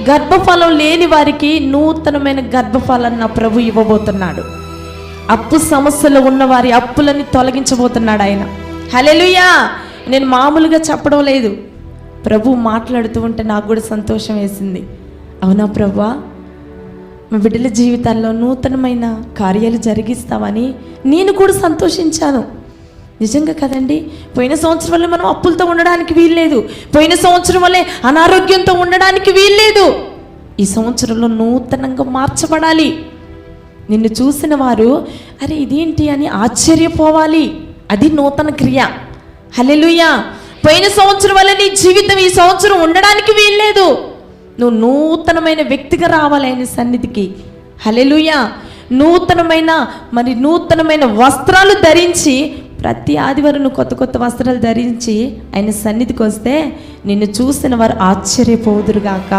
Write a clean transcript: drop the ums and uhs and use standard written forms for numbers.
గర్భఫలం లేని వారికి నూతనమైన గర్భఫలాన్ని నా ప్రభు ఇవ్వబోతున్నాడు. అప్పు సమస్యలు ఉన్న వారి అప్పులని తొలగించబోతున్నాడు ఆయన. హల్లెలూయా. నేను మామూలుగా చెప్పడం లేదు, ప్రభు మాట్లాడుతూ ఉంటే నాకు కూడా సంతోషం వేసింది. అవునా ప్రభువా, మా బిడ్డల జీవితాల్లో నూతనమైన కార్యాలు జరిగిస్తామని నేను కూడా సంతోషించాను. నిజంగా కదండి. పోయిన సంవత్సరం వల్ల మనం అప్పులతో ఉండడానికి వీల్లేదు, పోయిన సంవత్సరం వల్లే అనారోగ్యంతో ఉండడానికి వీల్లేదు. ఈ సంవత్సరంలో నూతనంగా మార్చబడాలి. నిన్ను చూసిన వారు అరే ఇదేంటి అని ఆశ్చర్యపోవాలి. అది నూతన క్రియ. హల్లెలూయా. పోయిన సంవత్సరం వల్ల నీ జీవితం ఈ సంవత్సరం ఉండడానికి వీల్లేదు. నువ్వు నూతనమైన వ్యక్తిగా రావాలి ఆయన సన్నిధికి. హల్లెలూయా. నూతనమైన వస్త్రాలు ధరించి ప్రతి ఆదివారం నువ్వు కొత్త కొత్త వస్త్రాలు ధరించి ఆయన సన్నిధికి వస్తే నిన్ను చూసిన వారు ఆశ్చర్యపోదురుగాక.